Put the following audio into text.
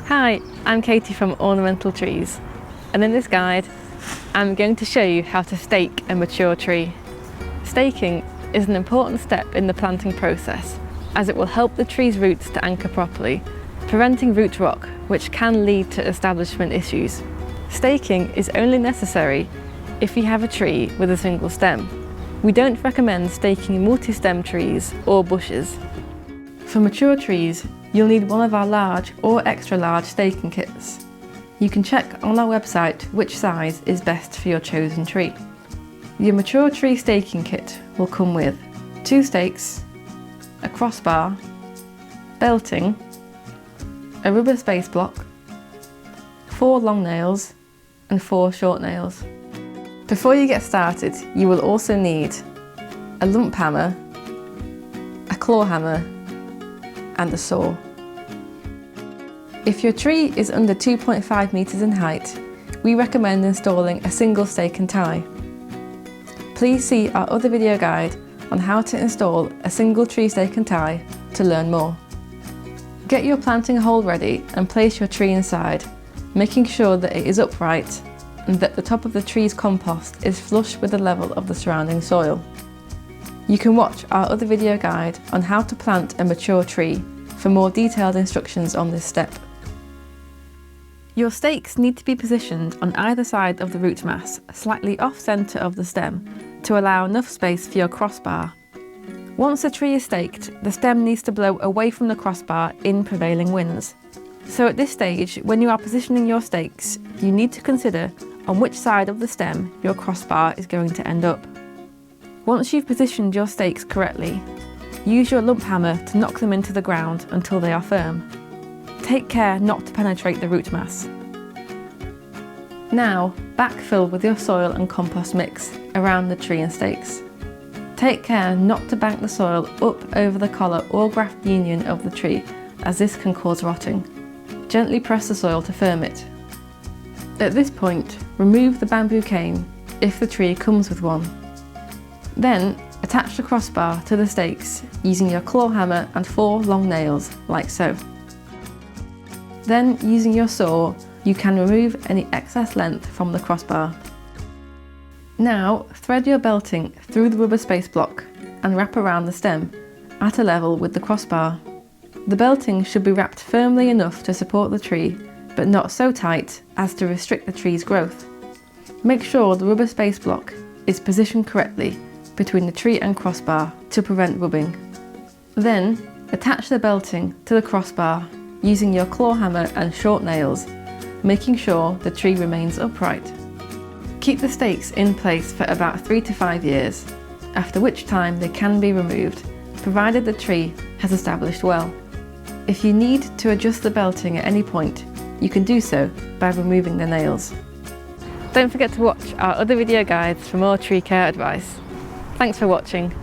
Hi, I'm Katie from Ornamental Trees, and in this guide I'm going to show you how to stake a mature tree. Staking is an important step in the planting process as it will help the tree's roots to anchor properly, preventing root rot, which can lead to establishment issues. Staking is only necessary if you have a tree with a single stem. We don't recommend staking multi-stem trees or bushes. For mature trees, you'll need one of our large or extra large staking kits. You can check on our website which size is best for your chosen tree. Your mature tree staking kit will come with 2 stakes, a crossbar, belting, a rubber space block, 4 long nails and 4 short nails. Before you get started, you will also need a lump hammer, a claw hammer and a saw. If your tree is under 2.5 metres in height, we recommend installing a single stake and tie. Please see our other video guide on how to install a single tree stake and tie to learn more. Get your planting hole ready and place your tree inside, making sure that it is upright and that the top of the tree's compost is flush with the level of the surrounding soil. You can watch our other video guide on how to plant a mature tree for more detailed instructions on this step. Your stakes need to be positioned on either side of the root mass, slightly off-centre of the stem, to allow enough space for your crossbar. Once the tree is staked, the stem needs to blow away from the crossbar in prevailing winds. So at this stage, when you are positioning your stakes, you need to consider on which side of the stem your crossbar is going to end up. Once you've positioned your stakes correctly, use your lump hammer to knock them into the ground until they are firm. Take care not to penetrate the root mass. Now, backfill with your soil and compost mix around the tree and stakes. Take care not to bank the soil up over the collar or graft union of the tree, as this can cause rotting. Gently press the soil to firm it. At this point, remove the bamboo cane if the tree comes with one. Then, attach the crossbar to the stakes using your claw hammer and 4 long nails, like so. Then, using your saw, you can remove any excess length from the crossbar. Now, thread your belting through the rubber space block and wrap around the stem at a level with the crossbar. The belting should be wrapped firmly enough to support the tree, but not so tight as to restrict the tree's growth. Make sure the rubber space block is positioned correctly between the tree and crossbar to prevent rubbing. Then, attach the belting to the crossbar using your claw hammer and short nails, making sure the tree remains upright. Keep the stakes in place for about 3 to 5 years, after which time they can be removed, provided the tree has established well. If you need to adjust the belting at any point, you can do so by removing the nails. Don't forget to watch our other video guides for more tree care advice. Thanks for watching.